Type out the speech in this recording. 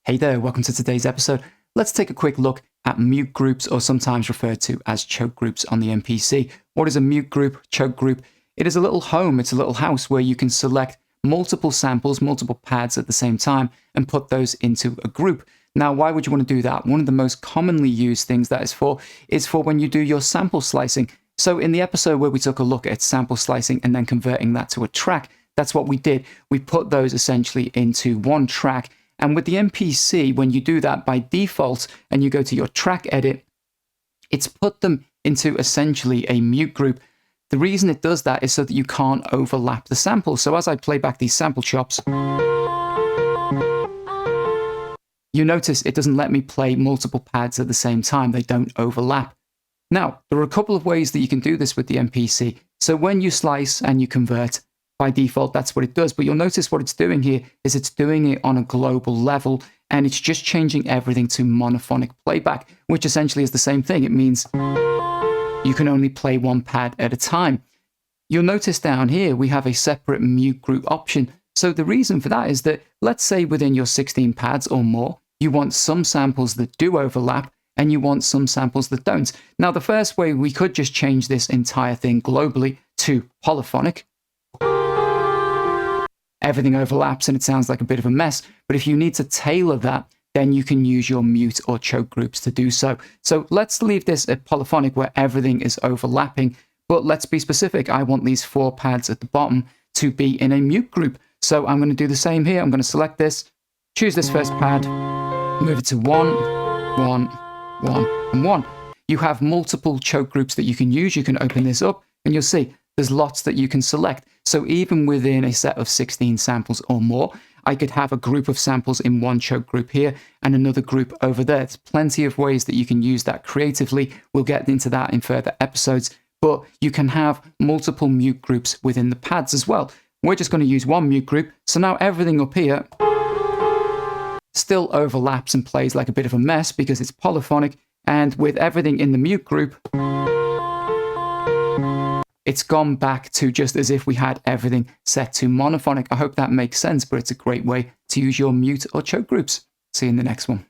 Hey there, welcome to today's episode. Let's take a quick look at mute groups, or sometimes referred to as choke groups on the MPC. What is a mute group, choke group? It is a little home, it's a little house where you can select multiple samples, multiple pads at the same time, and put those into a group. Now, why would you want to do that? One of the most commonly used things that is for when you do your sample slicing. So in the episode where we took a look at sample slicing and then converting that to a track, that's what we did. We put those essentially into one track. And with the MPC, when you do that by default and you go to your track edit, it's put them into essentially a mute group. The reason it does that is so that you can't overlap the samples. So as I play back these sample chops, you notice it doesn't let me play multiple pads at the same time. They don't overlap. Now, there are a couple of ways that you can do this with the MPC. So when you slice and you convert, by default, that's what it does. But you'll notice what it's doing here is it's doing it on a global level, and it's just changing everything to monophonic playback, which essentially is the same thing. It means you can only play one pad at a time. You'll notice down here, we have a separate mute group option. So the reason for that is that, let's say within your 16 pads or more, you want some samples that do overlap, and you want some samples that don't. Now, the first way, we could just change this entire thing globally to polyphonic. Everything overlaps and it sounds like a bit of a mess. But if you need to tailor that, then you can use your mute or choke groups to do so. So let's leave this at polyphonic where everything is overlapping. But let's be specific. I want these 4 pads at the bottom to be in a mute group. So I'm going to do the same here. I'm going to select this, choose this first pad, move it to 1, 1, 1, and 1. You have multiple choke groups that you can use. You can open this up and you'll see there's lots that you can select. So even within a set of 16 samples or more, I could have a group of samples in one choke group here and another group over there. There's plenty of ways that you can use that creatively. We'll get into that in further episodes, but you can have multiple mute groups within the pads as well. We're just going to use one mute group. So now everything up here still overlaps and plays like a bit of a mess because it's polyphonic. And with everything in the mute group, it's gone back to just as if we had everything set to monophonic. I hope that makes sense, but it's a great way to use your mute or choke groups. See you in the next one.